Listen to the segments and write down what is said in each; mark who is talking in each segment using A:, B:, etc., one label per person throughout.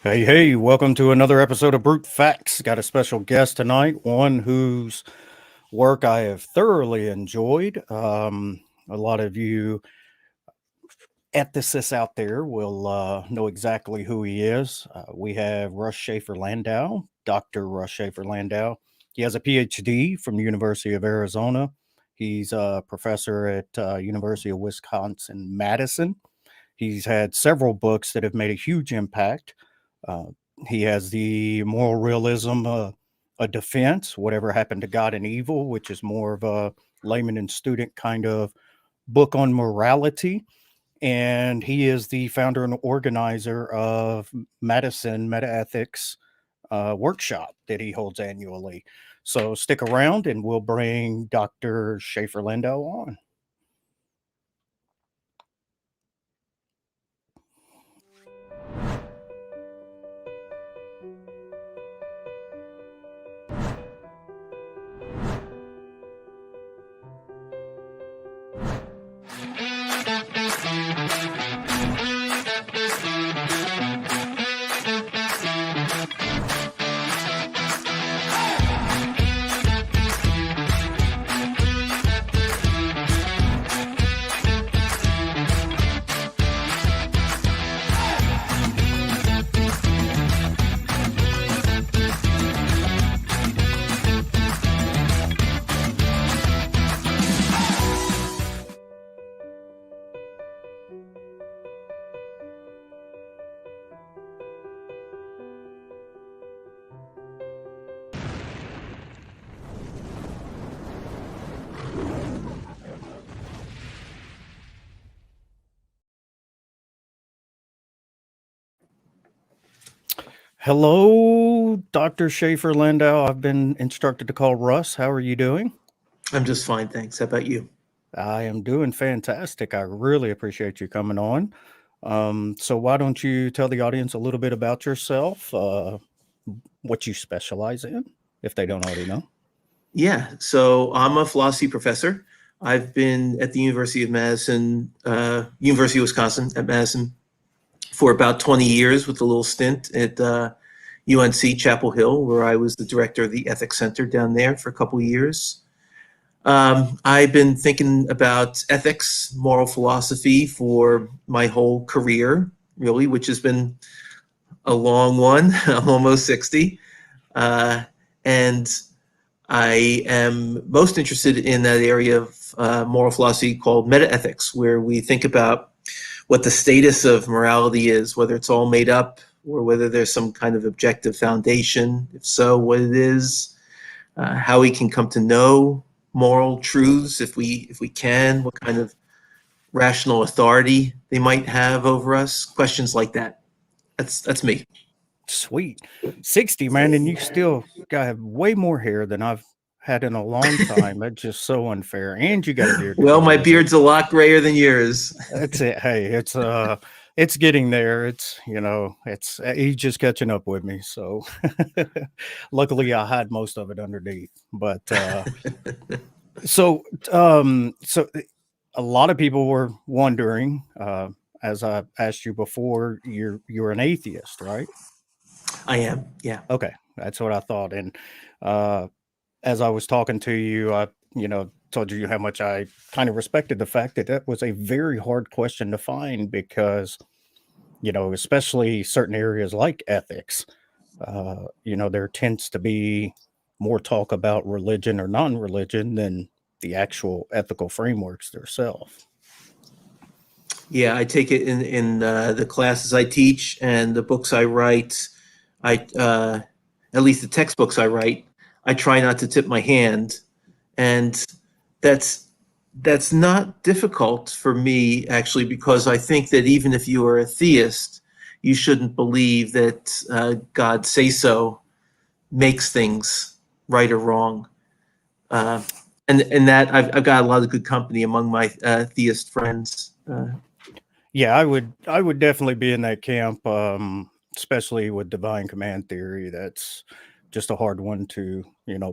A: Hey, welcome to another episode of Brute Facts. Got a special guest tonight, one whose work I have thoroughly enjoyed. A lot of you ethicists out there will know exactly who he is. We have Russ Schafer-Landau, Dr. Russ Schafer-Landau. He has a PhD from the University of Arizona. He's a professor at University of Wisconsin-Madison. He's had several books that have made a huge impact. He has the Moral Realism, a defense, whatever happened to God and evil, which is more of a layman and student kind of book on morality. And he is the founder and organizer of Madison Metaethics Workshop that he holds annually. So stick around and we'll bring Dr. Shafer-Landau on. Hello, Dr. Shafer-Landau. I've been instructed to call Russ. How are you doing?
B: I'm just fine, thanks. How about you?
A: I am doing fantastic. I really appreciate you coming on. So why don't you tell the audience a little bit about yourself, what you specialize in, if they don't already know?
B: Yeah, so I'm a philosophy professor. I've been at the University of Madison, University of Wisconsin at Madison for about 20 years with a little stint at UNC Chapel Hill, where I was the director of the Ethics Center down there for a couple of years. I've been thinking about ethics, moral philosophy for my whole career, really, which has been a long one. I'm almost 60. And I am most interested in that area of moral philosophy called meta-ethics, where we think about what the status of morality is, whether it's all made up or whether there's some kind of objective foundation. If so, what it is, how we can come to know moral truths if we can, what kind of rational authority they might have over us, questions like that. That's me.
A: Sweet. 60, man, and you still got way more hair than I've had in a long time. That's just so unfair. And you got a beard to
B: Well,
A: go
B: my
A: with it.
B: beard's a lot grayer than yours.
A: That's it. Hey, it's getting there. It's, it's he's just catching up with me. So luckily I hide most of it underneath. But so a lot of people were wondering, as I asked you before, you're an atheist, right?
B: I am, yeah.
A: Okay, that's what I thought. And as I was talking to you, I told you how much I kind of respected the fact that that was a very hard question to find because especially certain areas like ethics, there tends to be more talk about religion or non-religion than the actual ethical frameworks themselves.
B: Yeah, I take it in the classes I teach and the books I write. At least the textbooks I write, I try not to tip my hand, and that's not difficult for me actually, because I think that even if you are a theist, you shouldn't believe that God say so makes things right or wrong. And that I've got a lot of good company among my theist friends.
A: Yeah, I would definitely be in that camp, especially with divine command theory. That's just a hard one to,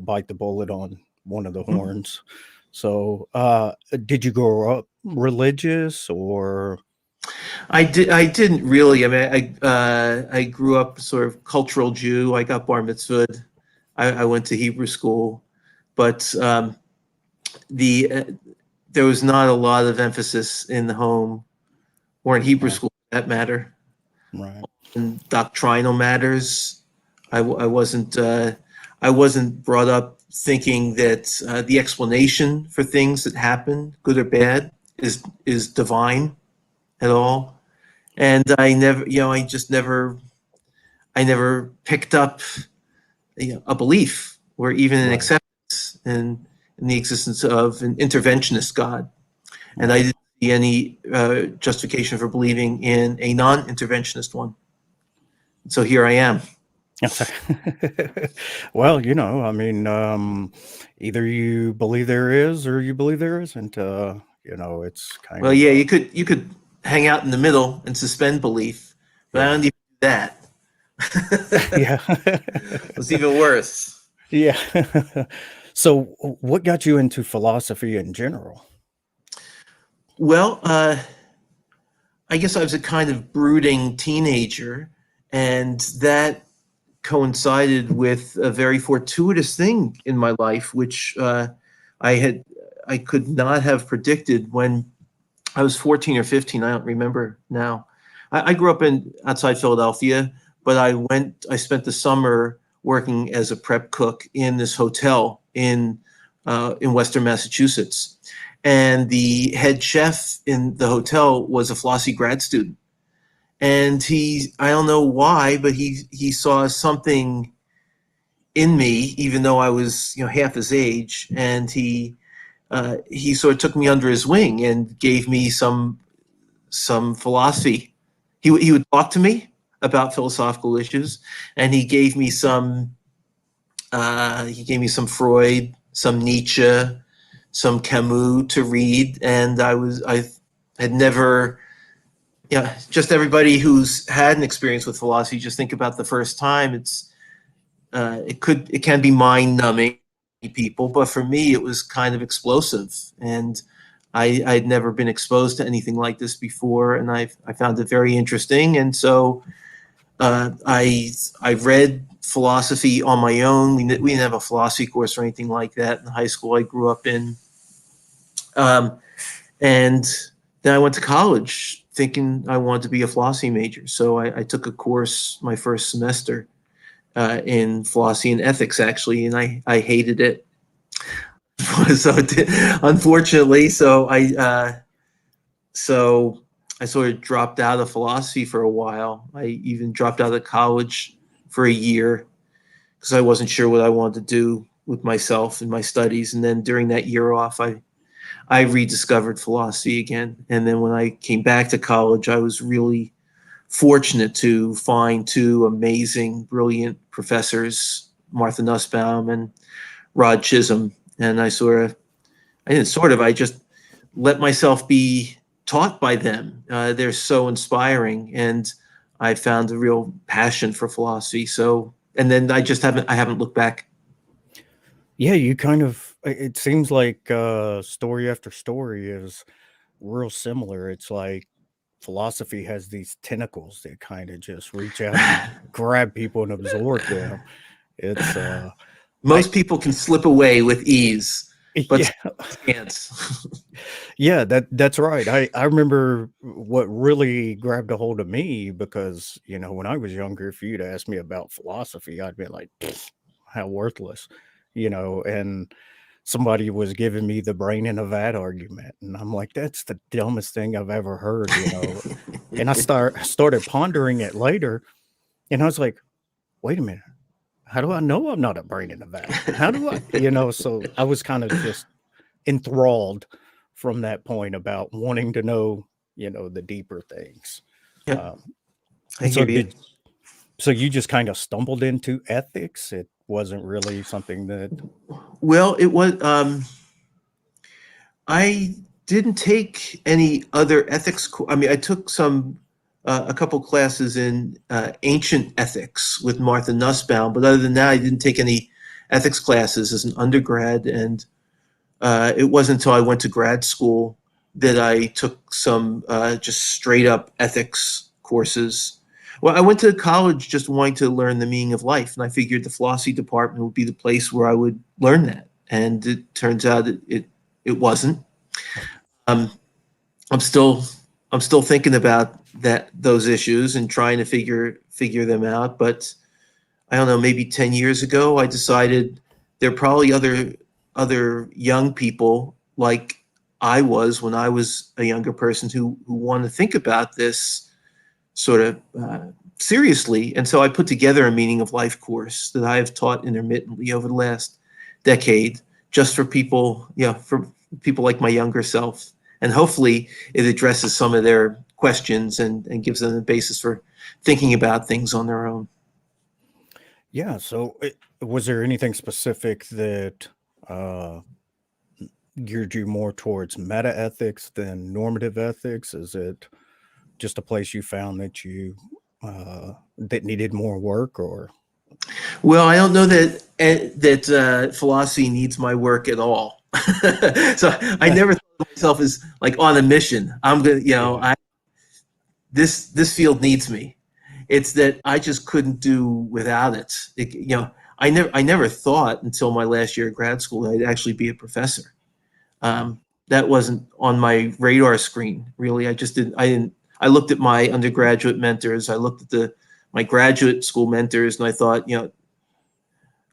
A: bite the bullet on one of the horns. So, did you grow up religious or?
B: I didn't really. I mean, I grew up sort of cultural Jew. I got bar mitzvahed. I went to Hebrew school, but there was not a lot of emphasis in the home or in Hebrew school, for that matter.
A: Right.
B: In doctrinal matters, I wasn't brought up thinking that the explanation for things that happen, good or bad, is divine at all. And I never, I never picked up a belief or even an acceptance in the existence of an interventionist God. And I didn't see any justification for believing in a non-interventionist one. So here I am.
A: Well, I mean, either you believe there is or you believe there isn't. It's kind
B: Well,
A: of
B: yeah, you could hang out in the middle and suspend belief, but I don't even do that.
A: yeah.
B: It's even worse.
A: Yeah. So, what got you into philosophy in general?
B: Well, I guess I was a kind of brooding teenager, and that coincided with a very fortuitous thing in my life, which I could not have predicted when I was 14 or 15. I don't remember now. I grew up outside Philadelphia, but I spent the summer working as a prep cook in this hotel in Western Massachusetts. And the head chef in the hotel was a Flossie grad student. And I don't know why, but he saw something in me, even though I was, half his age. And he sort of took me under his wing and gave me some philosophy. He would talk to me about philosophical issues, and he gave me some Freud, some Nietzsche, some Camus to read, and I had never, just everybody who's had an experience with philosophy, just think about the first time. It can be mind numbing people, but for me it was kind of explosive, and I'd never been exposed to anything like this before, and I found it very interesting. And so I read philosophy on my own. We didn't have a philosophy course or anything like that in the high school I grew up in. And then I went to college thinking I wanted to be a philosophy major. So I took a course my first semester in philosophy and ethics, actually, and I hated it. So unfortunately, so I sort of dropped out of philosophy for a while. I even dropped out of college for a year because I wasn't sure what I wanted to do with myself and my studies. And then during that year off, I I rediscovered philosophy again. And then when I came back to college, I was really fortunate to find two amazing, brilliant professors, Martha Nussbaum and Rod Chisholm. And I just let myself be taught by them. They're so inspiring, and I found a real passion for philosophy. So, and then I haven't looked back.
A: Yeah, it seems like story after story is real similar. It's like philosophy has these tentacles that kind of just reach out and grab people and absorb them. It's I
B: Most people can slip away with ease, but
A: yeah.
B: can't.
A: Yeah, that's right. I remember what really grabbed a hold of me because, when I was younger, if you'd asked me about philosophy, I'd be like, "Pfft, how worthless," and somebody was giving me the brain in a vat argument, and I'm like, that's the dumbest thing I've ever heard. And I started pondering it later, and I was like, wait a minute, how do I know I'm not a brain in a vat? How do so I was kind of just enthralled from that point about wanting to know, the deeper things.
B: Yeah,
A: Um,
B: I
A: so
B: hear you.
A: so you just kind of stumbled into ethics. It wasn't really something that.
B: Well, it was. I didn't take any other ethics. I mean, I took a couple classes in ancient ethics with Martha Nussbaum, but other than that, I didn't take any ethics classes as an undergrad. And it wasn't until I went to grad school that I took some just straight up ethics courses. Well, I went to college just wanting to learn the meaning of life, and I figured the philosophy department would be the place where I would learn that. And it turns out it wasn't. Um, I'm still thinking about those issues and trying to figure them out. But I don't know, maybe 10 years ago, I decided there are probably other young people like I was when I was a younger person who want to think about this sort of seriously. And so I put together a meaning of life course that I have taught intermittently over the last decade, just for people, for people like my younger self. And hopefully it addresses some of their questions and gives them a basis for thinking about things on their own.
A: Yeah. So, was there anything specific that geared you more towards meta ethics than normative ethics? Is it just a place you found that you that needed more work, or?
B: Well, I don't know that philosophy needs my work at all. So I never thought of myself as like on a mission. I'm gonna,
A: Yeah.
B: this field needs me. It's that I just couldn't do without it. I never thought until my last year of grad school that I'd actually be a professor. That wasn't on my radar screen, really. I just didn't. I didn't. I looked at my undergraduate mentors. I looked at my graduate school mentors, and I thought,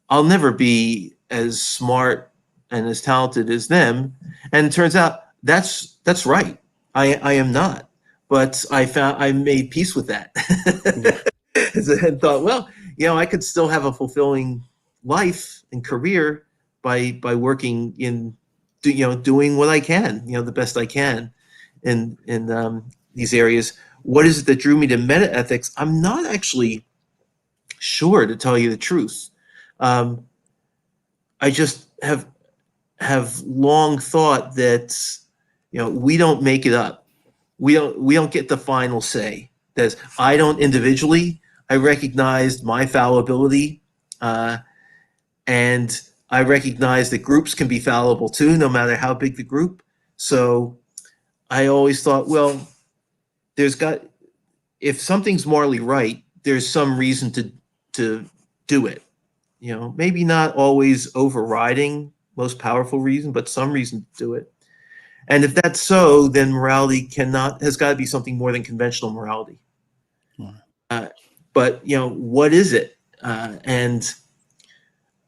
B: I'll never be as smart and as talented as them. And it turns out that's right. I am not. But I made peace with that.
A: Yeah.
B: And thought, well, I could still have a fulfilling life and career by working in doing what I can, the best I can in these areas. What is it that drew me to meta-ethics? I'm not actually sure, to tell you the truth. I just have long thought that we don't make it up. We don't get the final say. There's I don't individually. I recognized my fallibility, and I recognize that groups can be fallible too, no matter how big the group. So I always thought, well, if something's morally right, there's some reason to do it. Maybe not always overriding most powerful reason, but some reason to do it. And if that's so, then morality has got to be something more than conventional morality.
A: Right.
B: But what is it? And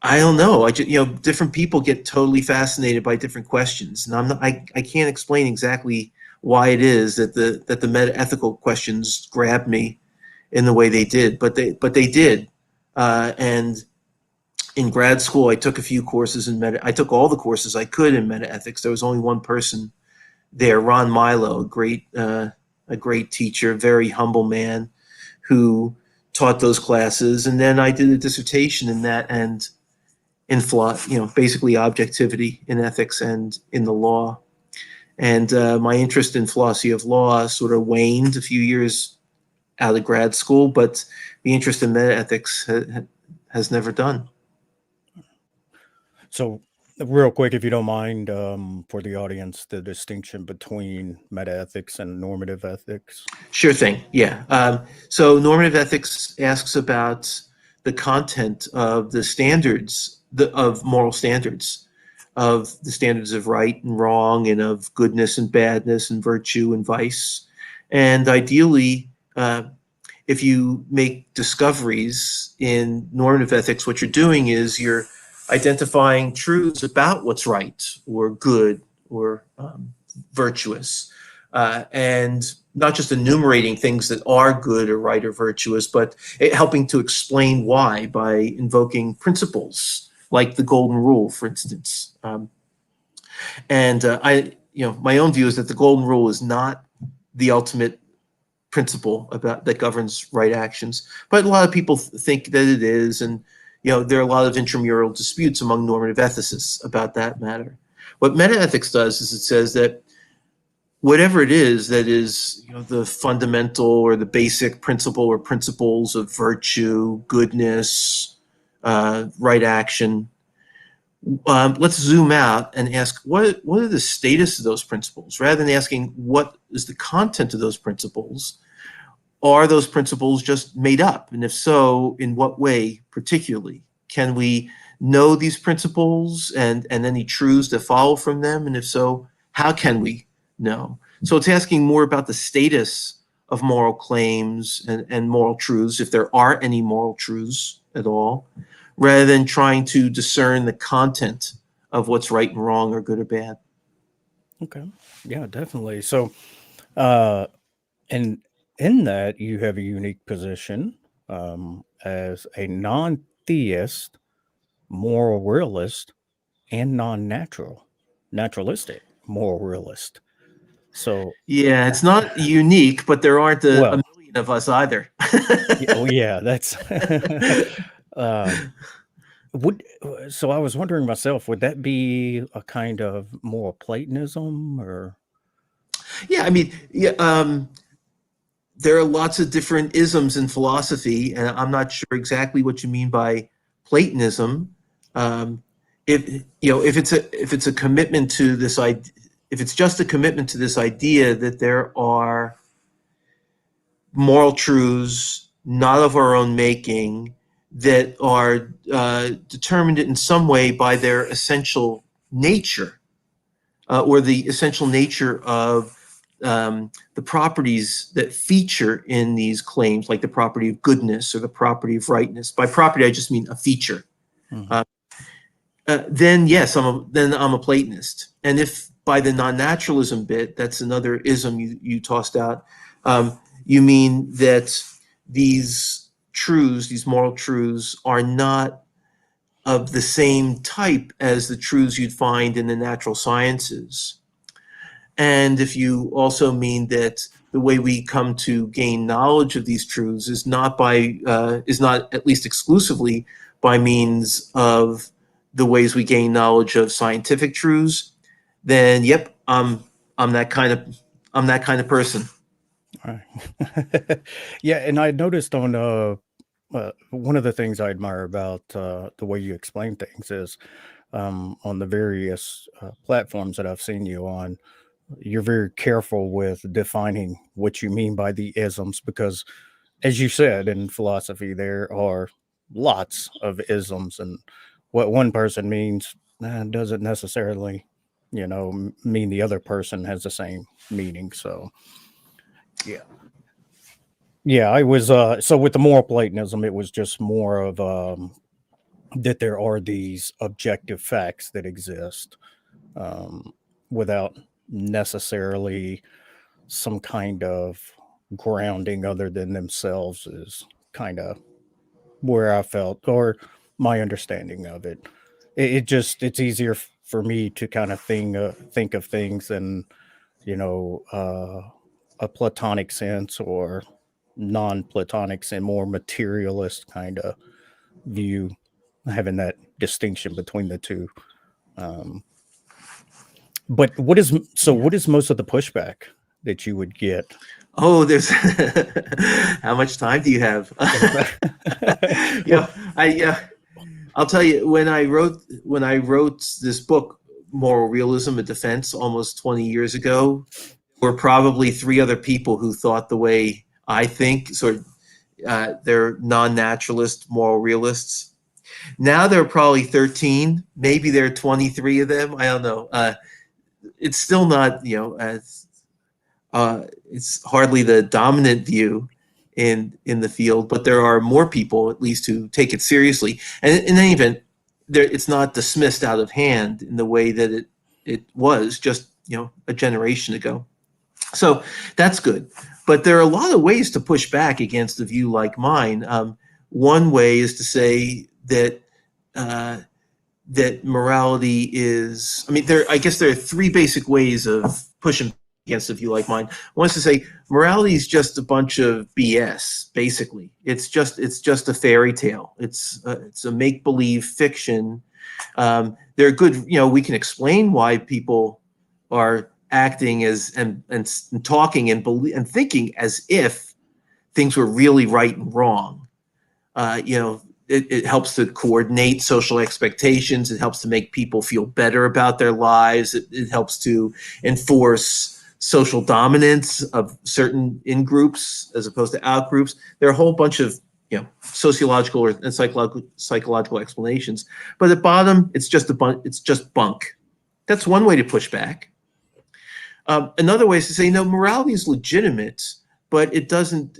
B: I don't know. Different people get totally fascinated by different questions, and I can't explain exactly why it is that the meta-ethical questions grabbed me in the way they did, but they did, and in grad school, I took a few courses in I took all the courses I could in meta-ethics. There was only one person there, Ron Milo, a great teacher, very humble man who taught those classes. And then I did a dissertation in that and in basically objectivity in ethics and in the law. And my interest in philosophy of law sort of waned a few years out of grad school, but the interest in meta-ethics has never done.
A: So, real quick, if you don't mind, for the audience, the distinction between meta-ethics and normative ethics.
B: Sure thing. Yeah. So normative ethics asks about the content of the standards of moral standards, of the standards of right and wrong, and of goodness and badness, and virtue and vice. And ideally, if you make discoveries in normative ethics, what you're doing is you're identifying truths about what's right or good or virtuous, and not just enumerating things that are good or right or virtuous, but helping to explain why by invoking principles like the golden rule, for instance. My own view is that the golden rule is not the ultimate principle that governs right actions, but a lot of people think that it is, and there are a lot of intramural disputes among normative ethicists about that matter. What meta-ethics does is it says that whatever it is that is the fundamental or the basic principle or principles of virtue, goodness, right action, let's zoom out and ask what are the status of those principles, rather than asking what is the content of those principles. Are those principles just made up? And if so, in what way particularly? Can we know these principles and any truths that follow from them? And if so, how can we know? So it's asking more about the status of moral claims and moral truths, if there are any moral truths at all, rather than trying to discern the content of what's right and wrong or good or bad.
A: Okay. Yeah, definitely. So, and in that, you have a unique position as a non-theist, moral realist, and naturalistic moral realist. So,
B: Yeah, it's not unique, but there aren't a
A: well,
B: million of us either.
A: yeah, that's would so I was wondering myself, would that be a kind of moral Platonism or
B: Yeah, I mean, there are lots of different isms in philosophy, and I'm not sure exactly what you mean by Platonism. If it's a commitment to this idea, if it's just a commitment to this idea that there are moral truths not of our own making that are determined in some way by their essential nature, or the essential nature of the properties that feature in these claims, like the property of goodness or the property of rightness. By property, I just mean a feature.
A: Mhm.
B: Then yes, I'm a Platonist. And if by the non-naturalism bit, that's another ism you tossed out, you mean that these truths, these moral truths, are not of the same type as the truths you'd find in the natural sciences. And if you also mean that the way we come to gain knowledge of these truths is not at least exclusively by means of the ways we gain knowledge of scientific truths, then yep, I'm that kind of person.
A: Right. Yeah, and I noticed on one of the things I admire about the way you explain things is on the various platforms that I've seen you on, you're very careful with defining what you mean by the isms because, as you said, in philosophy, there are lots of isms, and what one person means doesn't necessarily, mean the other person has the same meaning. So, yeah. Yeah, I was so with the moral Platonism, it was just more of that there are these objective facts that exist um, without necessarily some kind of grounding other than themselves is kind of where I felt, or my understanding of it. It's easier for me to kind of think of things in, a Platonic sense or non-Platonic sense, more materialist kind of view, having that distinction between the two. But what is most of the pushback that you would get?
B: Oh, there's how much time do you have?
A: Well,
B: I'll tell you, when I wrote this book, Moral Realism: A Defense, almost 20 years ago, there were probably three other people who thought the way I think. They're non-naturalist moral realists. Now there are probably 13. Maybe there are 23 of them. I don't know. It's still not, it's hardly the dominant view in the field, but there are more people, at least, who take it seriously. And in any event, it's not dismissed out of hand in the way that it was just a generation ago. So that's good. But there are a lot of ways to push back against a view like mine. One way is to say that that morality is, I guess there are three basic ways of pushing against a view like mine. One is to say morality is just a bunch of BS, basically. It's just a fairy tale. It's a make-believe fiction. They're good, we can explain why people are acting as and talking and thinking as if things were really right and wrong. It helps to coordinate social expectations. It helps to make people feel better about their lives. It helps to enforce social dominance of certain in-groups as opposed to out-groups. There are a whole bunch of sociological and psychological explanations. But at bottom, it's just bunk. That's one way to push back. Another way is to say, no, morality is legitimate, but it doesn't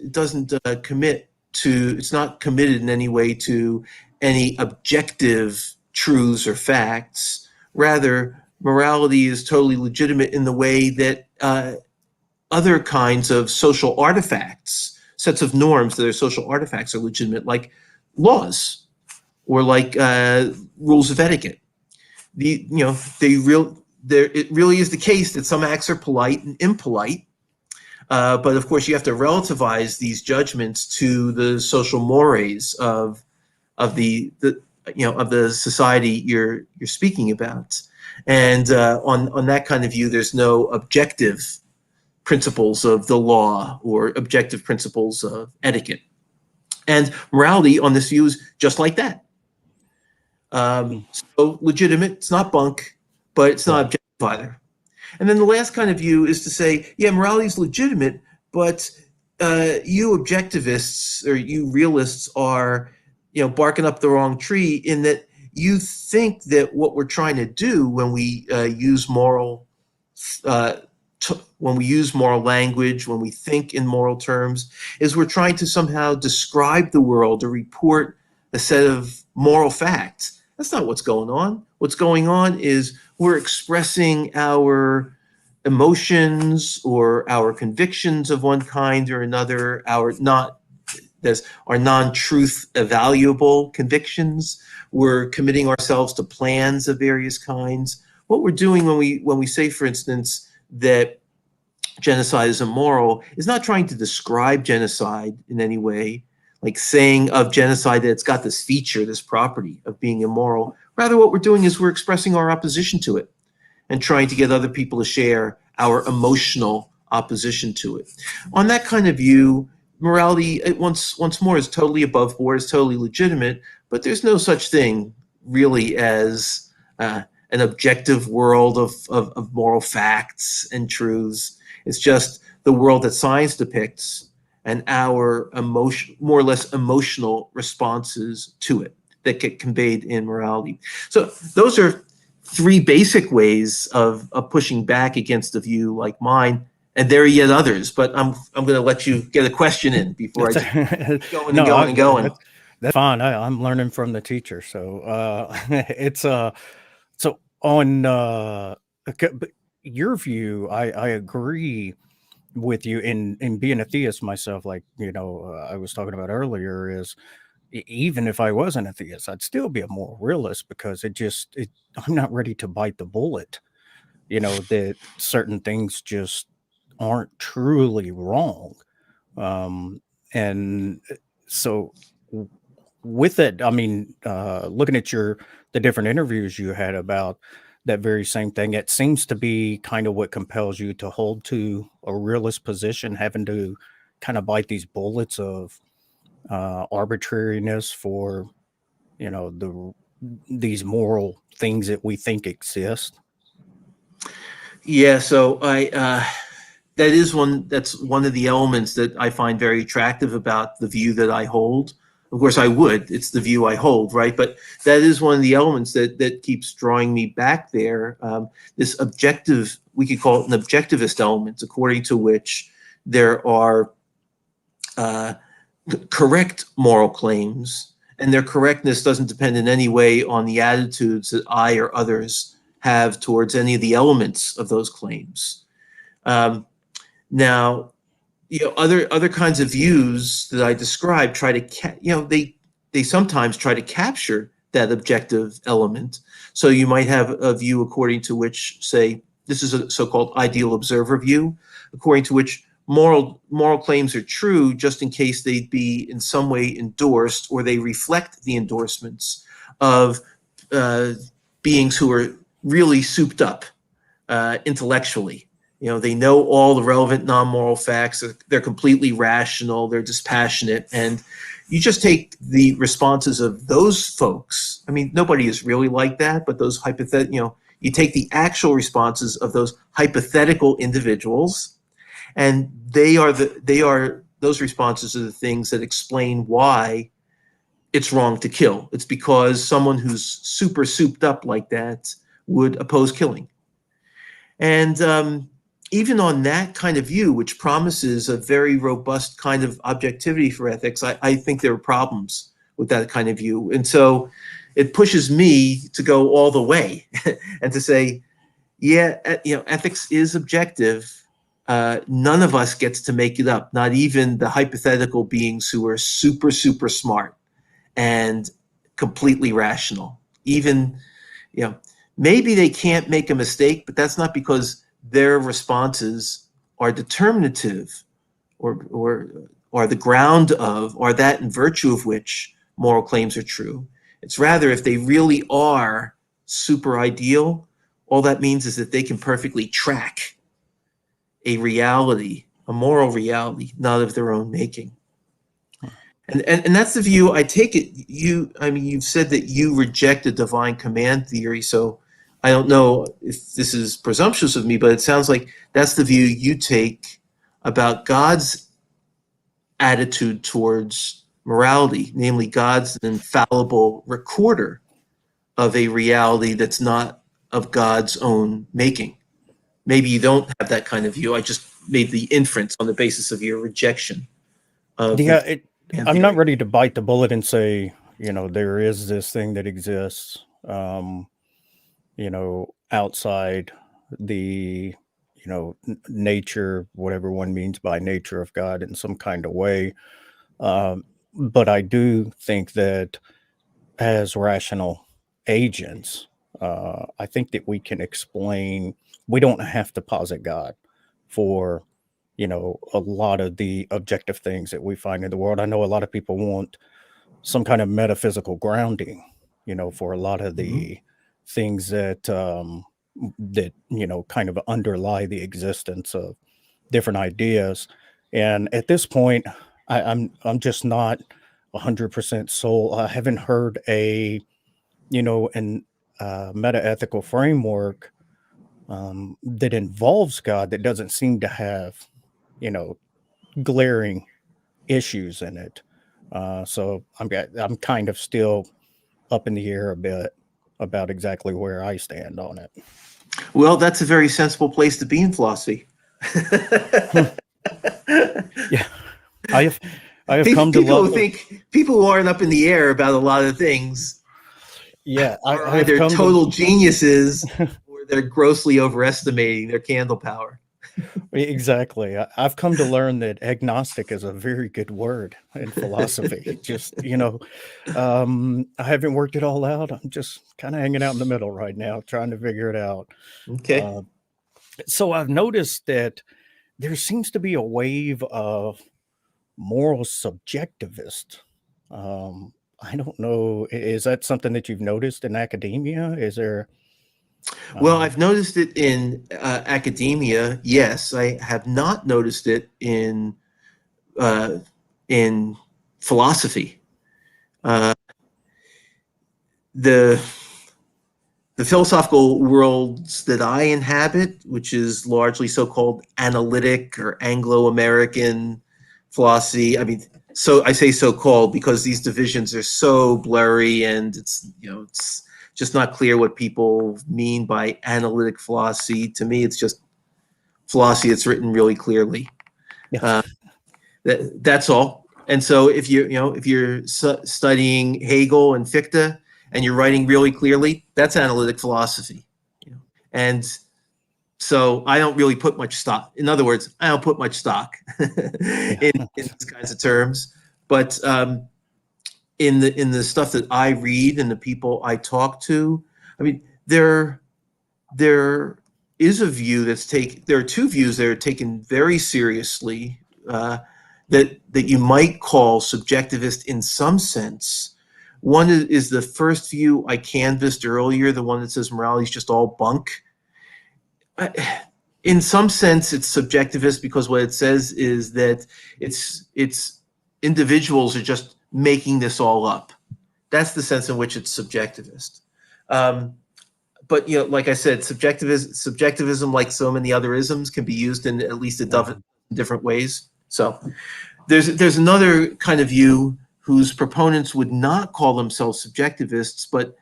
B: commit to, it's not committed in any way to any objective truths or facts. Rather, morality is totally legitimate in the way that other kinds of social artifacts, sets of norms that are social artifacts, are legitimate, like laws or like rules of etiquette. It really is the case that some acts are polite and impolite. But of course, you have to relativize these judgments to the social mores of the society you're speaking about. And on that kind of view, there's no objective principles of the law or objective principles of etiquette. And morality on this view is just like that. So legitimate, it's not bunk, but it's not objective either. And then the last kind of view is to say, yeah, morality is legitimate, but you objectivists or you realists are, barking up the wrong tree, in that you think that what we're trying to do when we use moral language, when we think in moral terms, is we're trying to somehow describe the world or report a set of moral facts. That's not what's going on. What's going on is we're expressing our emotions or our convictions of one kind or another, our non-truth evaluable convictions. We're committing ourselves to plans of various kinds. What we're doing when we say, for instance, that genocide is immoral, is not trying to describe genocide in any way, like saying of genocide that it's got this feature, this property of being immoral. Rather, what we're doing is we're expressing our opposition to it and trying to get other people to share our emotional opposition to it. On that kind of view, morality, once more, is totally above board, is totally legitimate, but there's no such thing really as an objective world of moral facts and truths. It's just the world that science depicts and our more or less emotional responses to it that get conveyed in morality. So those are three basic ways of pushing back against a view like mine, and there are yet others. But I'm going to let you get a question in before I just going and going and going.
A: That's fine. I'm learning from the teacher, so it's so on but your view. I agree with you in being a theist myself. Like I was talking about earlier, is even if I was an atheist, I'd still be a moral realist, because I'm not ready to bite the bullet, that certain things just aren't truly wrong. And so with it, I mean, looking at the different interviews you had about that very same thing, it seems to be kind of what compels you to hold to a realist position, having to kind of bite these bullets of arbitrariness for, these moral things that we think exist.
B: Yeah, so that's one of the elements that I find very attractive about the view that I hold. Of course, it's the view I hold, right? But that is one of the elements that keeps drawing me back there. This objective, we could call it an objectivist element, according to which there are correct moral claims, and their correctness doesn't depend in any way on the attitudes that I or others have towards any of the elements of those claims. Now, other kinds of views that I describe try to, they sometimes try to capture that objective element. So you might have a view according to which, say, this is a so-called ideal observer view, according to which moral claims are true just in case they'd be in some way endorsed, or they reflect the endorsements of beings who are really souped up intellectually. They know all the relevant non-moral facts. They're completely rational. They're dispassionate. And you just take the responses of those folks. I mean, nobody is really like that, but those you take the actual responses of those hypothetical individuals, and those responses are the things that explain why it's wrong to kill. It's because someone who's super souped up like that would oppose killing. And even on that kind of view, which promises a very robust kind of objectivity for ethics, I think there are problems with that kind of view. And so it pushes me to go all the way and to say, yeah, ethics is objective. None of us gets to make it up, not even the hypothetical beings who are super, super smart and completely rational. Even, maybe they can't make a mistake, but that's not because their responses are determinative or the ground of, or that in virtue of which moral claims are true. It's rather, if they really are super ideal, all that means is that they can perfectly track a reality, a moral reality, not of their own making. And that's the view I take it. You've said that you reject a divine command theory, so I don't know if this is presumptuous of me, but it sounds like that's the view you take about God's attitude towards morality, namely God's an infallible recorder of a reality that's not of God's own making. Maybe you don't have that kind of view. I just made the inference on the basis of your rejection of
A: I'm not ready to bite the bullet and say, there is this thing that exists, outside the, nature, whatever one means by nature of God in some kind of way. But I do think that as rational agents, I think that we can explain, we don't have to posit God for, a lot of the objective things that we find in the world. I know a lot of people want some kind of metaphysical grounding, for a lot of the things that, kind of underlie the existence of different ideas. And at this point, I'm just not 100% sold. I haven't heard an meta-ethical framework that involves God that doesn't seem to have, glaring issues in it. So I'm kind of still up in the air a bit about exactly where I stand on it.
B: Well, that's a very sensible place to be in philosophy.
A: Yeah, I have come to love.
B: People who aren't up in the air about a lot of things,
A: are
B: either total geniuses or they're grossly overestimating their candle power.
A: Exactly. I've come to learn that agnostic is a very good word in philosophy. Just, I haven't worked it all out. I'm just kind of hanging out in the middle right now, trying to figure it out.
B: Okay.
A: Uh, so I've noticed that there seems to be a wave of moral subjectivist. I don't know. Is that something that you've noticed in academia? Is there?
B: Well,
A: Um,
B: I've noticed it in academia. Yes, I have not noticed it uh, in philosophy. Uh, the the philosophical worlds that I inhabit, which is largely so-called analytic or Anglo-American philosophy. I mean, so I say so-called because these divisions are so blurry, and it's just not clear what people mean by analytic philosophy. To me, it's just philosophy that's written really clearly.
A: yes.
B: Uh, that's all. And so if you're studying Hegel and Fichte and you're writing really clearly, that's analytic philosophy. And so I don't really put much stock. In other words, I don't put much stock
A: Yeah.
B: in these kinds of terms. But in the stuff that I read and the people I talk to, I mean, there is a view that's taken. There are two views that are taken very seriously. That you might call subjectivist in some sense. One is the first view I canvassed earlier, the one that says morality is just all bunk. In some sense, it's subjectivist because what it says is that it's individuals are just making this all up. That's the sense in which it's subjectivist. But like I said, subjectivism, like so many other isms, can be used in at least a dozen different ways. So there's another kind of view whose proponents would not call themselves subjectivists, but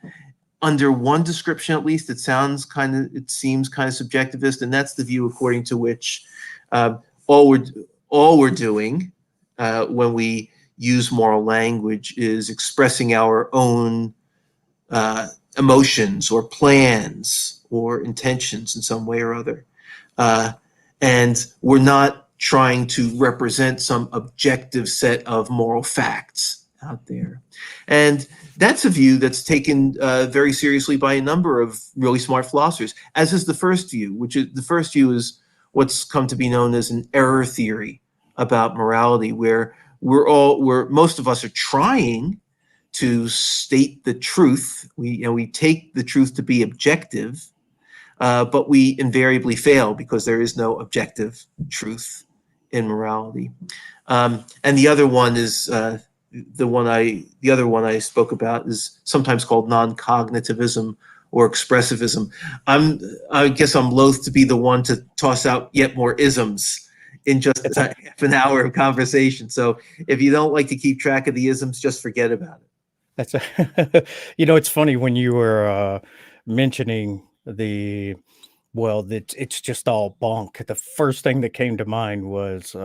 B: under one description at least, it seems kind of subjectivist, and that's the view according to which all we're doing when we use moral language is expressing our own emotions or plans or intentions in some way or other, and we're not trying to represent some objective set of moral facts out there. And that's a view that's taken very seriously by a number of really smart philosophers, as is the first view, the first view is what's come to be known as an error theory about morality, where most of us are trying to state the truth. We take the truth to be objective, but we invariably fail because there is no objective truth in morality. And the other one is the other one I spoke about is sometimes called non-cognitivism or expressivism. I guess I'm loath to be the one to toss out yet more isms in just half an hour of conversation. So if you don't like to keep track of the isms, just forget about it.
A: That's it's funny when you were mentioning that it's just all bunk. The first thing that came to mind was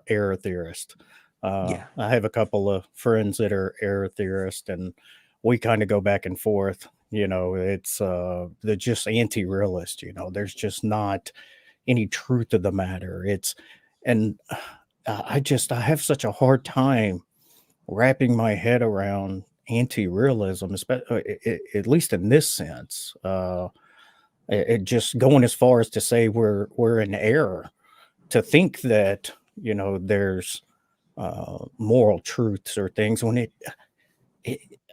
A: error theorist.
B: Yeah.
A: I have a couple of friends that are error theorists, and we kind of go back and forth. It's they're just anti-realist. There's just not any truth to the matter. And I have such a hard time wrapping my head around anti-realism, at least in this sense. It just going as far as to say we're in error to think that there's moral truths or things when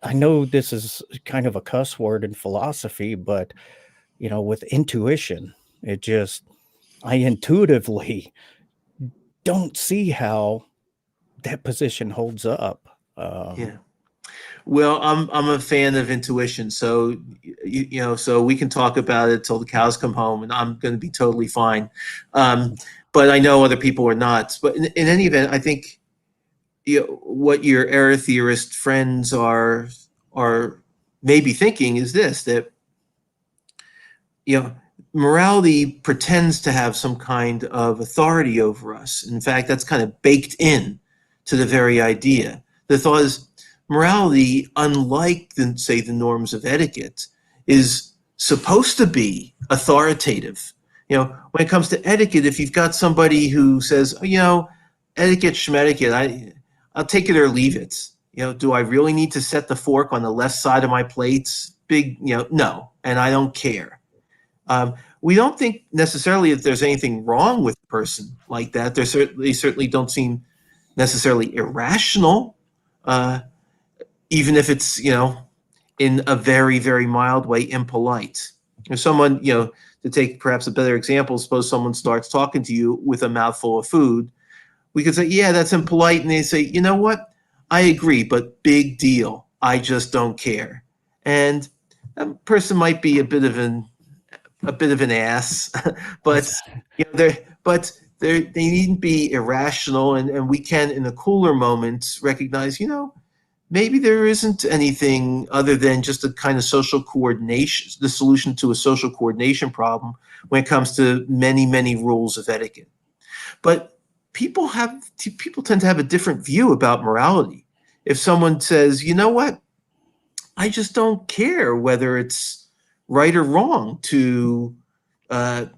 A: I know this is kind of a cuss word in philosophy, but with intuition, I intuitively don't see how that position holds up.
B: Yeah. Well, I'm a fan of intuition, so so we can talk about it till the cows come home, and I'm going to be totally fine. But I know other people are not. But in any event, I think what your error theorist friends are maybe thinking is this: that morality pretends to have some kind of authority over us. In fact, that's kind of baked in to the very idea. The thought is morality, unlike say the norms of etiquette, is supposed to be authoritative. When it comes to etiquette, if you've got somebody who says, etiquette, schmetiquette, I'll take it or leave it. Do I really need to set the fork on the left side of my plates? No, and I don't care. We don't think necessarily that there's anything wrong with a person like that. They certainly don't seem necessarily irrational, even if it's, in a very, very mild way, impolite. If someone, to take perhaps a better example, suppose someone starts talking to you with a mouthful of food, we could say, yeah, that's impolite. And they say, you know what? I agree, but big deal. I just don't care. And that person might be a bit of an ass, but they needn't be irrational, and we can, in a cooler moment, recognize, maybe there isn't anything other than just a kind of social coordination, the solution to a social coordination problem when it comes to many, many rules of etiquette. But people tend to have a different view about morality. If someone says, you know what, I just don't care whether it's right or wrong to not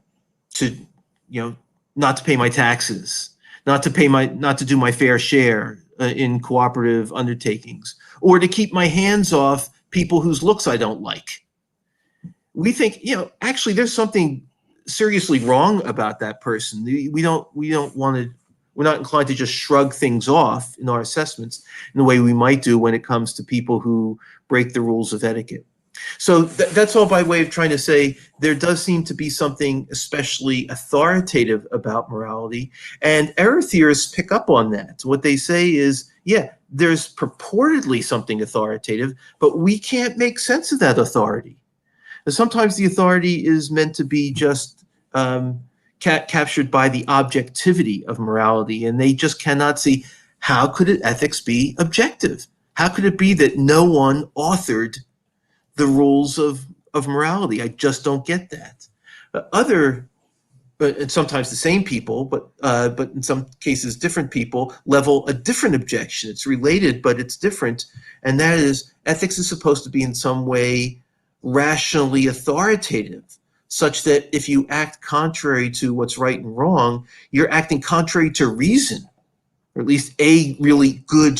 B: to pay my taxes, not to do my fair share in cooperative undertakings, or to keep my hands off people whose looks I don't like. We think, actually there's something seriously wrong about that person. We're not inclined to just shrug things off in our assessments in the way we might do when it comes to people who break the rules of etiquette. So that's all by way of trying to say there does seem to be something especially authoritative about morality, and error theorists pick up on that. What they say is, yeah, there's purportedly something authoritative, but we can't make sense of that authority. And sometimes the authority is meant to be just captured by the objectivity of morality, and they just cannot see, how could ethics be objective? How could it be that no one authored the rules of morality? I just don't get that. But sometimes the same people, but in some cases different people, level a different objection. It's related, but it's different, and that is, ethics is supposed to be in some way rationally authoritative, such that if you act contrary to what's right and wrong, you're acting contrary to reason, or at least a really good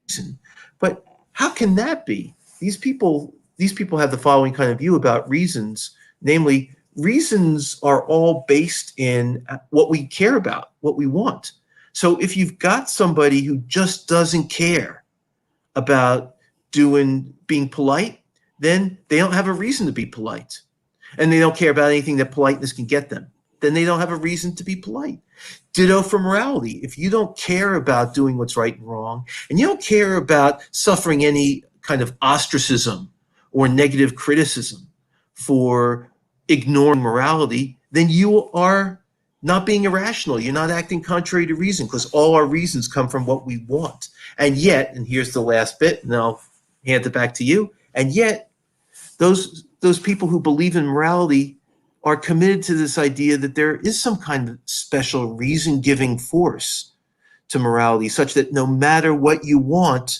B: reason. But how can that be? These people have the following kind of view about reasons, namely, reasons are all based in what we care about, what we want. So if you've got somebody who just doesn't care about being polite, then they don't have a reason to be polite. And they don't care about anything that politeness can get them. Then they don't have a reason to be polite. Ditto for morality. If you don't care about doing what's right and wrong, and you don't care about suffering any kind of ostracism or negative criticism for ignoring morality, then you are not being irrational. You're not acting contrary to reason, because all our reasons come from what we want. And yet, and here's the last bit, and I'll hand it back to you, and yet those people who believe in morality are committed to this idea that there is some kind of special reason-giving force to morality, such that no matter what you want,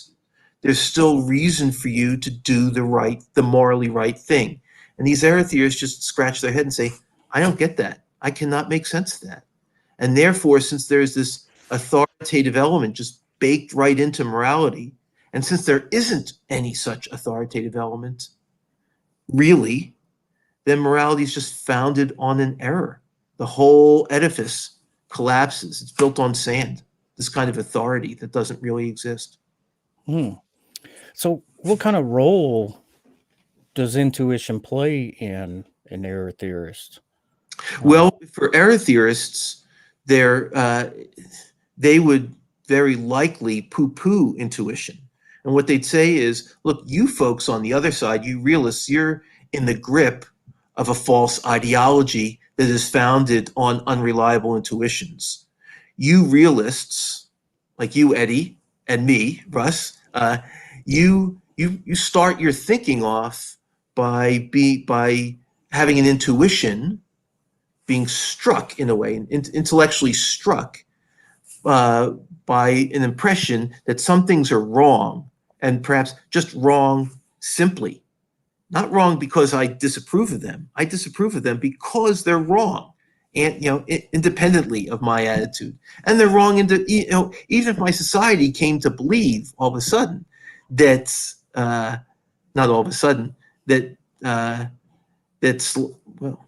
B: there's still reason for you to do the morally right thing. And these error theorists just scratch their head and say, I don't get that. I cannot make sense of that. And therefore, since there's this authoritative element just baked right into morality, and since there isn't any such authoritative element, really, then morality is just founded on an error. The whole edifice collapses. It's built on sand, this kind of authority that doesn't really exist.
A: So what kind of role does intuition play in an error theorist?
B: Well, for error theorists, they would very likely poo-poo intuition. And what they'd say is, look, you folks on the other side, you realists, you're in the grip of a false ideology that is founded on unreliable intuitions. You realists, like you, Eddie, and me, Russ, you start your thinking off by having an intuition, being struck in a way, intellectually struck by an impression that some things are wrong, and perhaps just wrong simply. Not wrong because I disapprove of them. I disapprove of them because they're wrong. and independently of my attitude, and they're wrong. Even if my society came to believe all of a sudden that not all of a sudden that that's well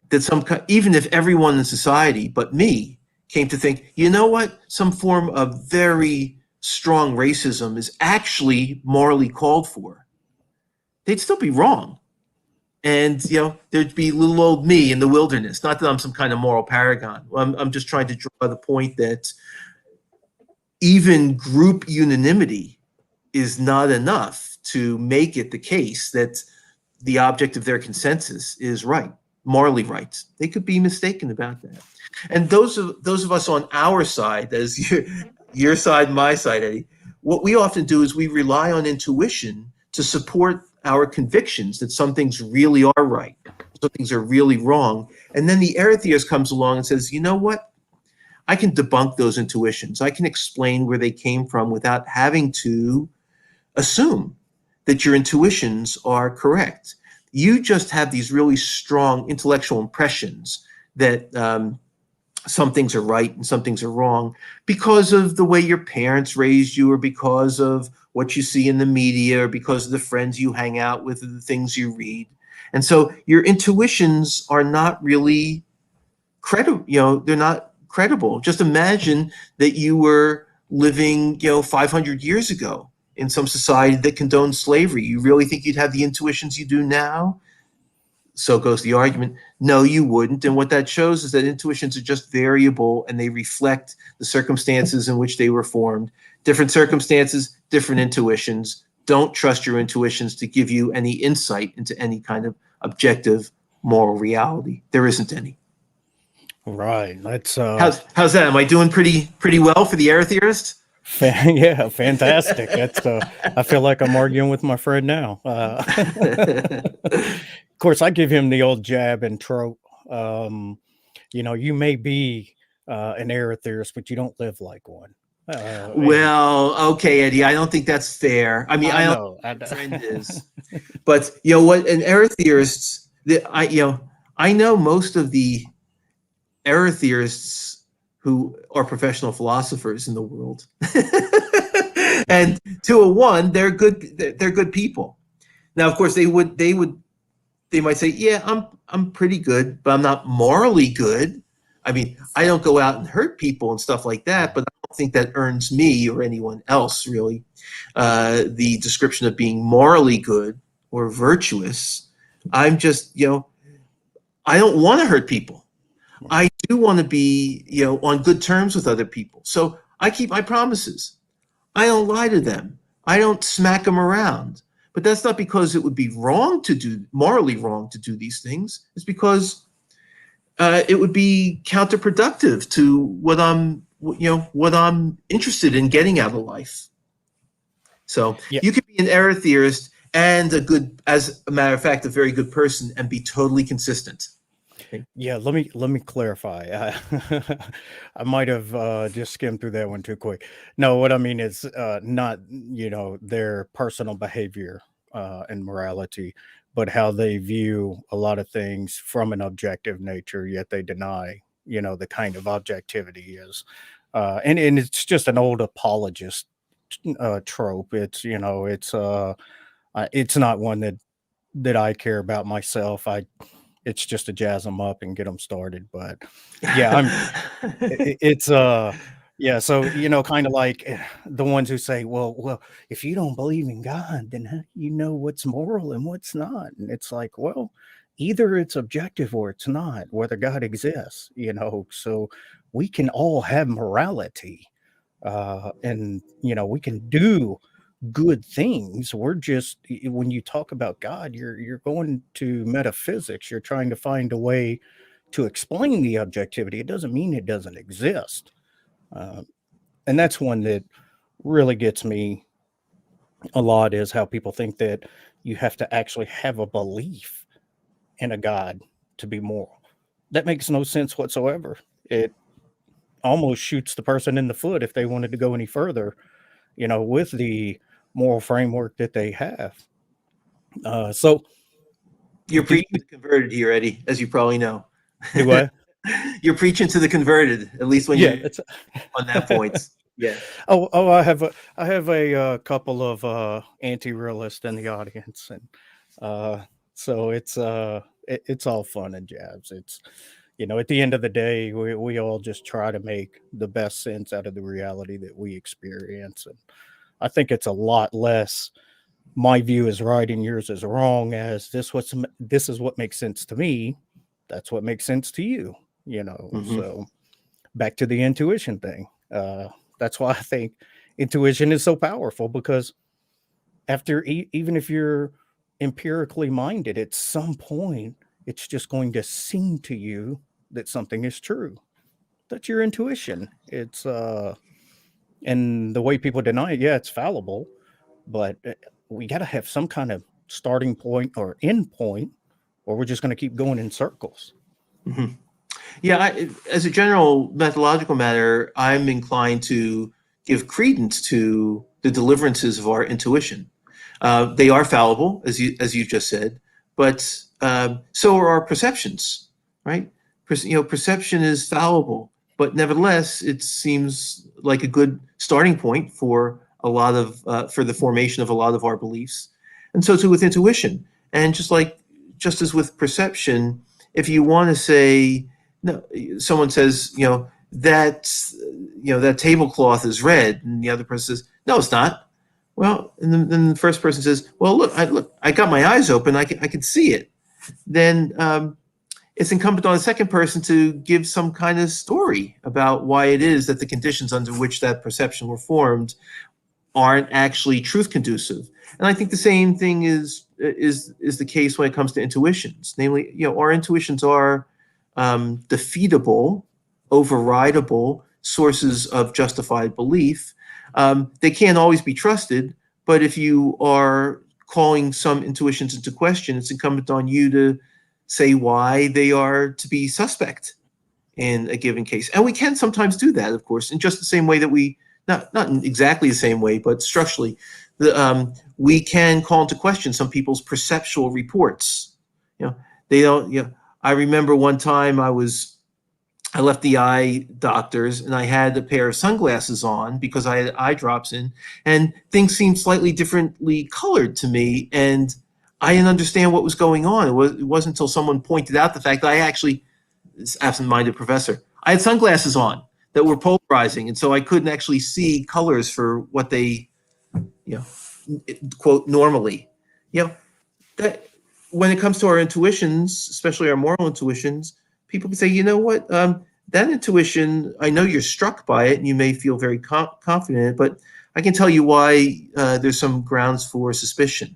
B: that even if everyone in society but me came to think, you know what, some form of very strong racism is actually morally called for, they'd still be wrong. And there'd be little old me in the wilderness. Not that I'm some kind of moral paragon. I'm just trying to draw the point that even group unanimity is not enough to make it the case that the object of their consensus is right, morally right. They could be mistaken about that. And those of us on our side, as your side, my side, Eddie, what we often do is we rely on intuition to support our convictions that some things really are right, some things are really wrong. And then the error theorist comes along and says, you know what? I can debunk those intuitions. I can explain where they came from without having to assume that your intuitions are correct. You just have these really strong intellectual impressions that some things are right and some things are wrong because of the way your parents raised you, or because of what you see in the media, or because of the friends you hang out with, or the things you read. And so your intuitions are not really credible. They're not credible. Just imagine that you were living 500 years ago in some society that condoned slavery. You really think you'd have the intuitions you do now? So goes the argument. No, you wouldn't. And what that shows is that intuitions are just variable, and they reflect the circumstances in which they were formed. Different circumstances, different intuitions. Don't trust your intuitions to give you any insight into any kind of objective moral reality. There isn't any.
A: Right. That's
B: how's that? Am I doing pretty well for the error theorist?
A: Yeah, fantastic. That's I feel like I'm arguing with my friend now. Of course, I give him the old jab and trope. You may be an error theorist, but you don't live like one.
B: Well, okay, Eddie, I don't think that's fair. I mean, I don't know what the trend is. But what, an error theorists, I know most of the error theorists who are professional philosophers in the world. And 201, they're good people. Now, of course, they might say, yeah, I'm pretty good, but I'm not morally good. I mean, I don't go out and hurt people and stuff like that, but I don't think that earns me or anyone else really the description of being morally good or virtuous. I'm just, I don't want to hurt people. I do want to be, on good terms with other people. So I keep my promises. I don't lie to them. I don't smack them around. But that's not because it would be morally wrong to do these things. It's because it would be counterproductive to what I'm interested in getting out of life. So you could be an error theorist and as a matter of fact, a very good person, and be totally consistent.
A: Yeah, let me clarify. I might have just skimmed through that one too quick. No, what I mean is not their personal behavior and morality, but how they view a lot of things from an objective nature, yet they deny the kind of objectivity is. And it's just an old apologist trope. It's not one that I care about myself. It's just to jazz them up and get them started. But yeah, it's yeah. So kind of like the ones who say, well, if you don't believe in God, then how do you know what's moral and what's not? And it's like, well, either it's objective or it's not, whether God exists. So we can all have morality, and we can do good things. We're just, when you talk about God, you're going to metaphysics. You're trying to find a way to explain the objectivity. It doesn't mean it doesn't exist. And that's one that really gets me a lot, is how people think that you have to actually have a belief in a God to be moral. That makes no sense whatsoever. It almost shoots the person in the foot if they wanted to go any further, with the moral framework that they have. So
B: you're preaching to converted here, Eddie, as you probably know.
A: Do I?
B: You're preaching to the converted, at least when
A: Yeah,
B: you're
A: it's
B: on that point. Yeah.
A: oh, I have a couple of anti-realists in the audience, and so it's all fun and jabs. It's, at the end of the day, we all just try to make the best sense out of the reality that we experience, and I think it's a lot less my view is right and yours is wrong, as this is what makes sense to me, that's what makes sense to you.
B: Mm-hmm.
A: So back to the intuition thing. That's why I think intuition is so powerful, because even if you're empirically minded, at some point it's just going to seem to you that something is true. That's your intuition. It's and the way people deny it, yeah, it's fallible, but we got to have some kind of starting point or end point, or we're just going to keep going in circles.
B: Mm-hmm. Yeah, as a general methodological matter, I'm inclined to give credence to the deliverances of our intuition. They are fallible, as you just said, but so are our perceptions, right? Perception is fallible, but nevertheless, it seems like a good starting point for a lot of for the formation of a lot of our beliefs, and so too with intuition. And just as with perception, if you want to say, no, someone says, that tablecloth is red, and the other person says, no, it's not. Well, and then the first person says, well, look, I got my eyes open, I can see it. Then it's incumbent on the second person to give some kind of story about why it is that the conditions under which that perception were formed aren't actually truth conducive. And I think the same thing is the case when it comes to intuitions. Namely, our intuitions are defeatable, overridable sources of justified belief. They can't always be trusted, but if you are calling some intuitions into question, it's incumbent on you to say why they are to be suspect in a given case. And we can sometimes do that, of course, in just the same way that we, not in exactly the same way, but structurally, we can call into question some people's perceptual reports. They don't. I remember one time I left the eye doctors and I had a pair of sunglasses on because I had eye drops in, and things seemed slightly differently colored to me, and I didn't understand what was going on. It wasn't until someone pointed out the fact that I actually, this absent-minded professor, I had sunglasses on that were polarizing, and so I couldn't actually see colors for what they, quote, normally. That when it comes to our intuitions, especially our moral intuitions, people can say, you know what, that intuition, I know you're struck by it and you may feel very confident in it, but I can tell you why there's some grounds for suspicion.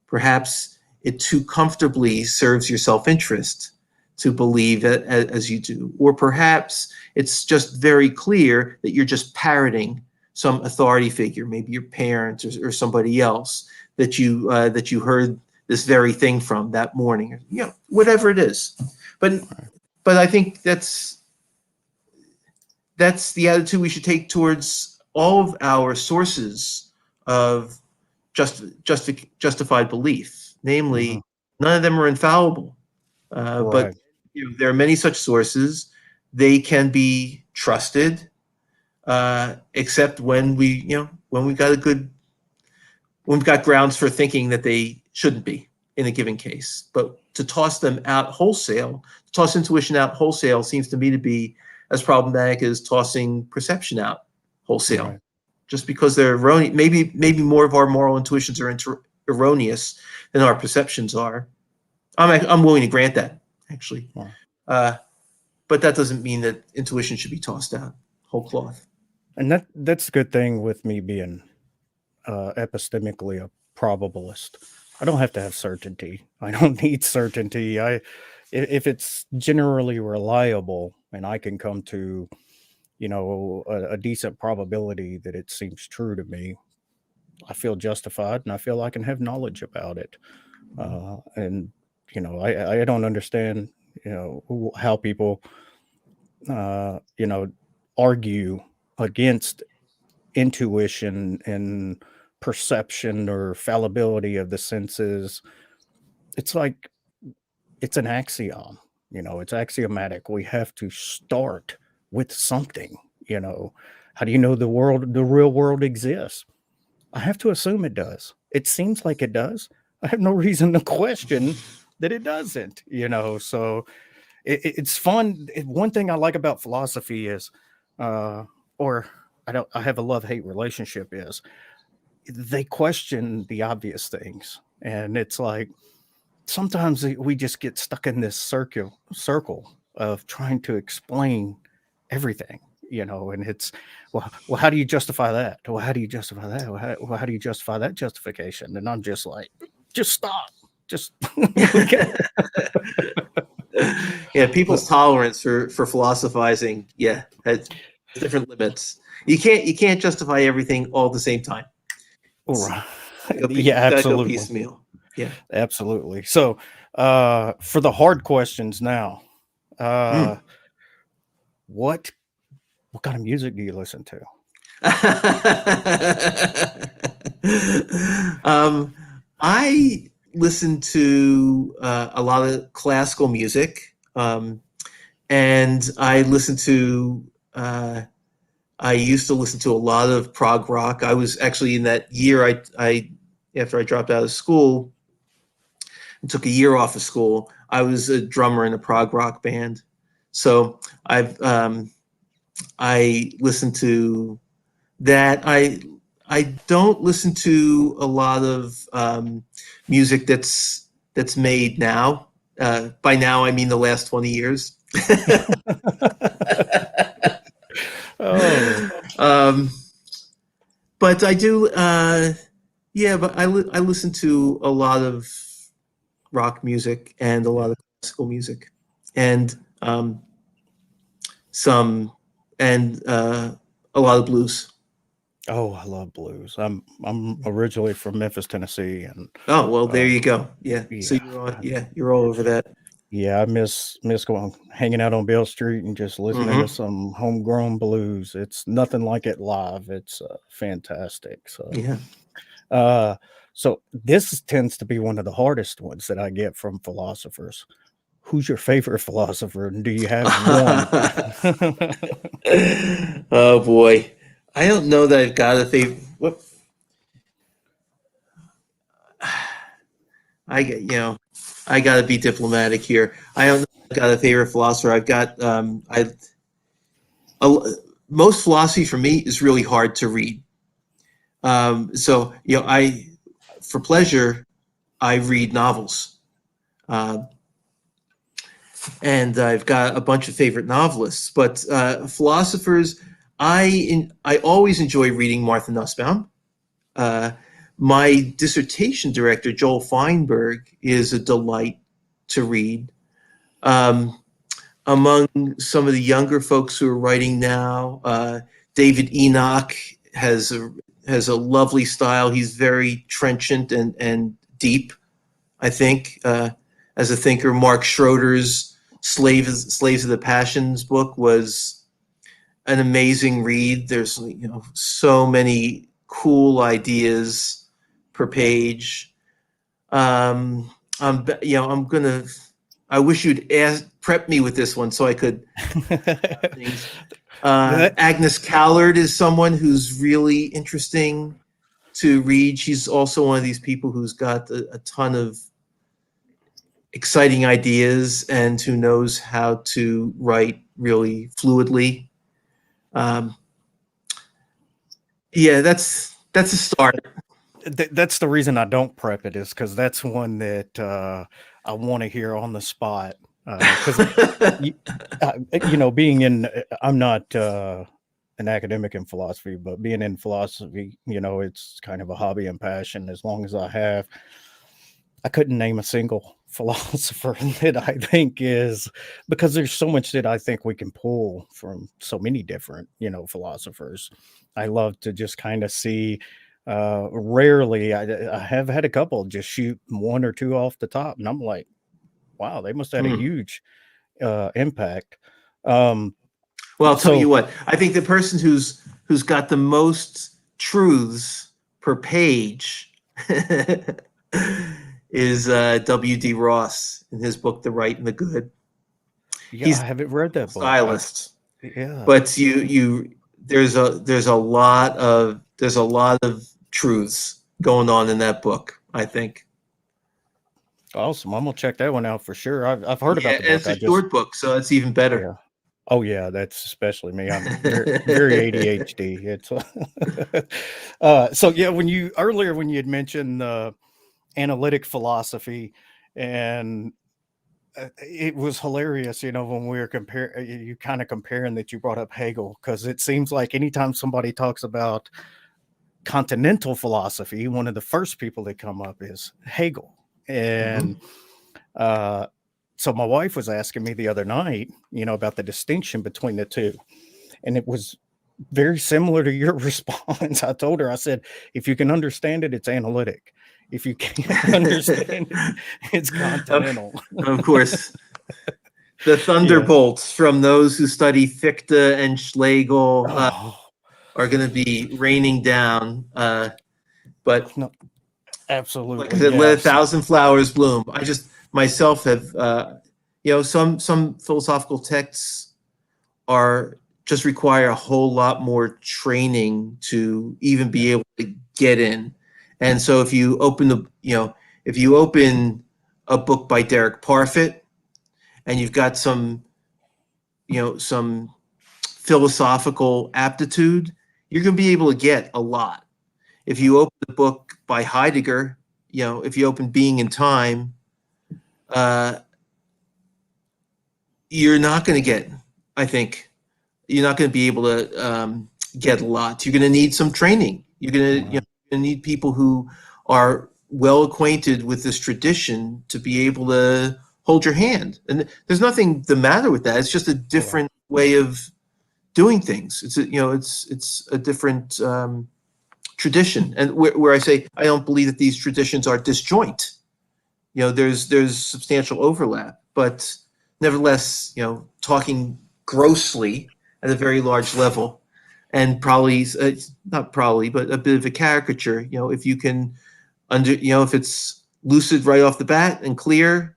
B: Perhaps it too comfortably serves your self-interest to believe as you do. Or perhaps it's just very clear that you're just parroting some authority figure, maybe your parents or somebody else that you heard this very thing from that morning, whatever it is. But I think that's the attitude we should take towards all of our sources of justified belief. Namely, none of them are infallible, but
A: Right.
B: there are many such sources. They can be trusted, except when we've got grounds for thinking that they shouldn't be in a given case. But to toss them out wholesale, toss intuition out wholesale, seems to me to be as problematic as tossing perception out wholesale.
A: Right.
B: Just because they're erroneous, maybe more of our moral intuitions are erroneous than our perceptions are. I'm willing to grant that, actually.
A: Wow.
B: But that doesn't mean that intuition should be tossed out whole cloth.
A: And that's a good thing with me being epistemically a probabilist. I don't have to have certainty. I don't need certainty. If it's generally reliable and I can come to, a decent probability that it seems true to me, I feel justified and I feel I can have knowledge about it. And I don't understand, how people, argue against intuition and perception or fallibility of the senses. It's like it's an axiom. It's axiomatic. We have to start with something. How do you know the real world exists? I have to assume it does. It seems like it does. I have no reason to question that it doesn't. So it's fun. One thing I like about philosophy is, or I have a love-hate relationship is they question the obvious things. And it's like, sometimes we just get stuck in this circle of trying to explain everything, and it's, well, how do you justify that? Well, how do you justify that? Well, how do you justify that justification? And I'm just like, just stop. Just
B: Yeah, people's tolerance for philosophizing, has different limits. You can't justify everything all at the same time.
A: right.
B: You
A: Yeah,
B: gotta go
A: absolutely.
B: piecemeal. Yeah.
A: Absolutely. So, for the hard questions now, what kind of music do you listen to?
B: I listen to a lot of classical music, and I listen to. I used to listen to a lot of prog rock. I was actually in that year. I after I dropped out of school and took a year off of school. I was a drummer in a prog rock band, so I listened to that. I don't listen to a lot of music that's made now. By now, I mean the last 20 years.
A: Oh,
B: But I do, but I listen to a lot of rock music and a lot of classical music, and some and a lot of blues.
A: oh, I love blues. I'm originally from Memphis, Tennessee, and
B: Oh well, there you go. Yeah, so
A: yeah,
B: you're all over that.
A: yeah, I miss going hanging out on Beale Street and just listening to
B: Mm-hmm.
A: some homegrown blues. It's nothing like it live. It's fantastic.
B: Yeah.
A: Uh, so this tends to be one of the hardest ones that I get from philosophers. Who's your favorite philosopher, and do you have one?
B: Oh boy, I don't know that I've got a favorite. What I got to be diplomatic here. I don't know if I've got a favorite philosopher. I've got a, most philosophy for me is really hard to read. So I for pleasure I read novels, uh, and I've got a bunch of favorite novelists. But philosophers, I always enjoy reading Martha Nussbaum. Uh, my dissertation director, Joel Feinberg, is a delight to read. Um, Among some of the younger folks who are writing now, David Enoch has a lovely style. He's very trenchant and deep, I think, as a thinker. Mark Schroeder's Slaves of the Passions book was an amazing read. There's so many cool ideas per page. I'm gonna. I wish you'd prep me with this one so I could. Things. Agnes Callard is someone who's really interesting to read. She's also one of these people who's got a ton of exciting ideas and who knows how to write really fluidly. That's a start.
A: That's the reason I don't prep it, is because that's one that I want to hear on the spot. Because being in, I'm not an academic in philosophy, but being in philosophy, it's kind of a hobby and passion. As long as I couldn't name a single philosopher that I think is, because there's so much that I think we can pull from so many different, philosophers. I love to just kind of see. Rarely, I have had a couple just shoot one or two off the top, and I'm like, wow, they must have had a huge impact.
B: Well, I'll tell you what. I think the person who's got the most truths per page is W.D. Ross in his book, The Right and the Good.
A: Yeah,
B: He's
A: I haven't read
B: a
A: that book.
B: stylist,
A: Yeah.
B: but there's a lot of truths going on in that book, I think.
A: Awesome. I'm gonna check that one out for sure. I've heard
B: Yeah,
A: about the
B: and
A: book.
B: it's a
A: I just
B: short book, so it's even better.
A: yeah. Oh yeah, that's especially me. I'm very ADHD. It's so yeah. When you had mentioned analytic philosophy, and it was hilarious, when we were you kind of comparing that you brought up Hegel, because it seems like anytime somebody talks about continental philosophy, one of the first people that come up is Hegel,
B: Mhm.
A: and so my wife was asking me the other night, about the distinction between the two. And it was very similar to your response. I told her, I said, if you can understand it, it's analytic. If you can't understand it, it's
B: Of,
A: continental.
B: of course, the
A: Yeah.
B: thunderbolts from those who study Fichte and Schlegel
A: Oh,
B: are going to be raining down. But
A: no,
B: like I
A: absolutely.
B: said, let a
A: Yes.
B: thousand flowers bloom. I just myself have, some philosophical texts are just require a whole lot more training to even be able to get in. And so if you open a book by Derek Parfit and you've got some philosophical aptitude, you're going to be able to get a lot. If you open the book by Heidegger, if you open Being and Time, uh, you're not going to get, I think, you're not going to be able to get a lot. You're going to need some training. You're going to need people who are well acquainted with this tradition to be able to hold your hand. And there's nothing the matter with that. It's just a different way of doing things. It's a different tradition. And where I say I don't believe that these traditions are disjoint. There's substantial overlap, but nevertheless, talking grossly at a very large level, and probably not probably, but a bit of a caricature. If you can if it's lucid right off the bat and clear,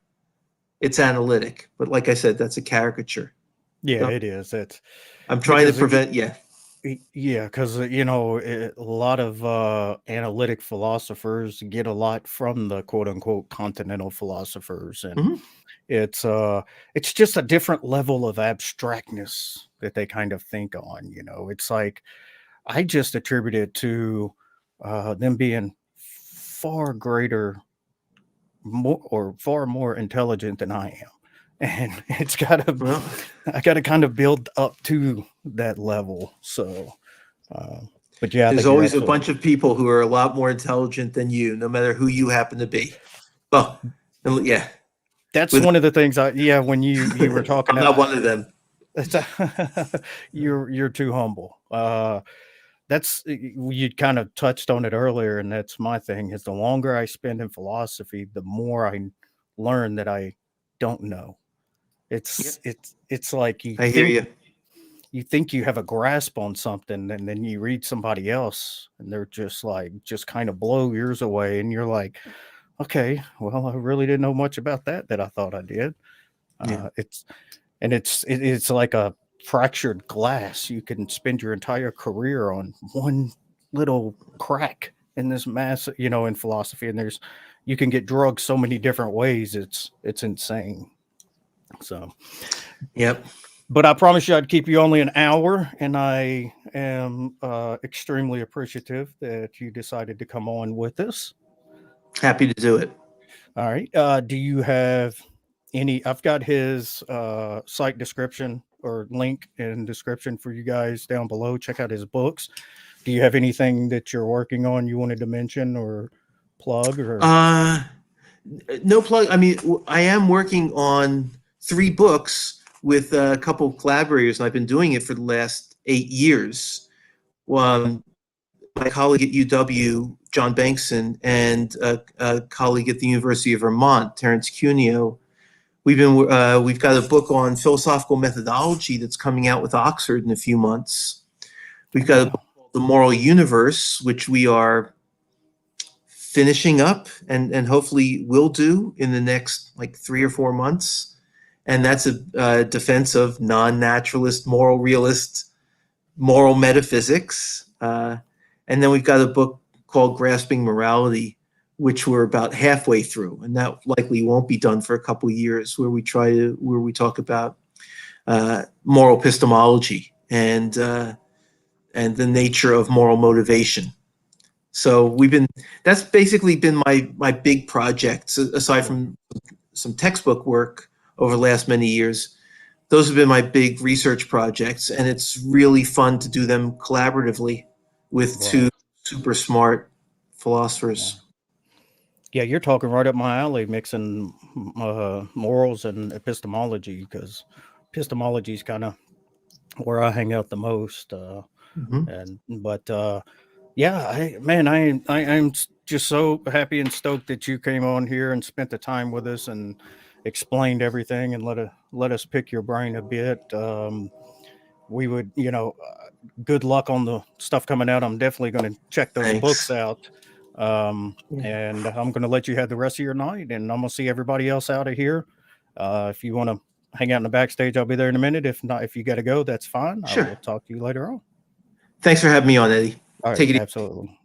B: it's analytic. But like I said, that's a caricature.
A: Yeah,
B: So
A: it is. It's
B: I'm trying to
A: because
B: prevent. Yeah.
A: yeah, because a lot of analytic philosophers get a lot from the quote unquote continental philosophers, and
B: Hmm.
A: it's just a different level of abstractness that they kind of think on. It's like I just attribute it to them being far greater, far more intelligent than I am, and
B: Well,
A: I got to kind of build up to that level. So. Uh, but yeah, I
B: there's
A: think you're
B: always a
A: absolutely.
B: bunch of people who are a lot more intelligent than you, no matter who you happen to be. Well, yeah,
A: That's
B: with
A: one of the things when you were talking,
B: I'm not one of them.
A: it's you're too humble. That's you kind of touched on it earlier, and that's my thing. Is the longer I spend in philosophy, the more I learn that I don't know.
B: Yep,
A: It's like
B: I hear you.
A: you think you have a grasp on something, and then you read somebody else, and they're just kind of blow yours away, and you're like, okay, well, I really didn't know much about that I thought I did.
B: Yeah.
A: It's like a fractured glass. You can spend your entire career on one little crack in this mass, in philosophy. And you can get drugged so many different ways. It's insane. So,
B: Yep.
A: but I promise you, I'd keep you only an hour, and I am extremely appreciative that you decided to come on with us.
B: Happy to do it.
A: All right. Do you have I've got his site description or link in description for you guys down below. Check out his books. Do you have anything that you're working on you wanted to mention or plug or?
B: Uh, no plug. I mean, I am working on 3 books with a couple of collaborators, and I've been doing it for the last 8 years. My colleague at UW, John Bengson, and a colleague at the University of Vermont, Terence Cuneo. We've got a book on philosophical methodology that's coming out with Oxford in a few months. We've got a book called The Moral Universe, which we are finishing up and hopefully will do in the next like 3 or 4 months. and that's a defense of non-naturalist, moral realist, moral metaphysics. And then we've got a book called Grasping Morality, which we're about halfway through, and that likely won't be done for a couple of years, where we talk about moral epistemology and the nature of moral motivation. So that's basically been my big project, aside from some textbook work over the last many years. Those have been my big research projects, and it's really fun to do them collaboratively with two super smart philosophers.
A: Yeah, you're talking right up my alley, mixing morals and epistemology, because epistemology is kind of where I hang out the most. Yeah, I'm just so happy and stoked that you came on here and spent the time with us and explained everything and let us pick your brain a bit. We would, good luck on the stuff coming out. I'm definitely going to check those books out. And I'm going to let you have the rest of your night, and I'm going to see everybody else out of here. If you want to hang out in the backstage, I'll be there in a minute. If not, if you got to go, that's fine.
B: Sure.
A: I will talk to you later on.
B: Thanks for having me on, Eddie.
A: All right,
B: take it
A: absolutely.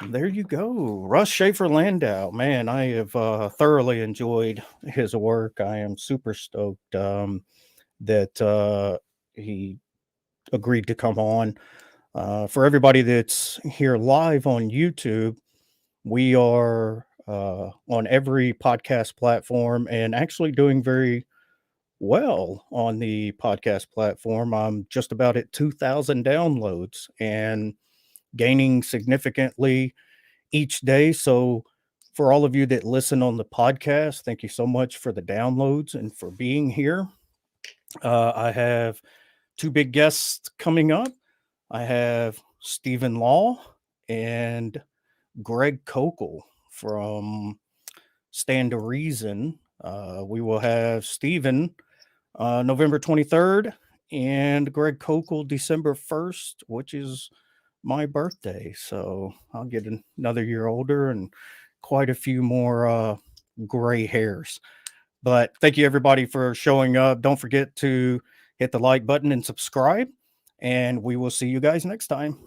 A: There you go. Russ Schafer-Landau. Man, I have thoroughly enjoyed his work. I am super stoked that he agreed to come on. For everybody that's here live on YouTube, we are on every podcast platform and actually doing very well on the podcast platform. I'm just about at 2,000 downloads and gaining significantly each day. So for all of you that listen on the podcast, thank you so much for the downloads and for being here. I have two big guests coming up. I have Stephen Law and Greg Kokel from Stand to Reason. We will have Stephen November 23rd and Greg Kokel December 1st, which is my birthday. So I'll get another year older and quite a few more gray hairs. But thank you everybody for showing up. Don't forget to hit the like button and subscribe, and we will see you guys next time.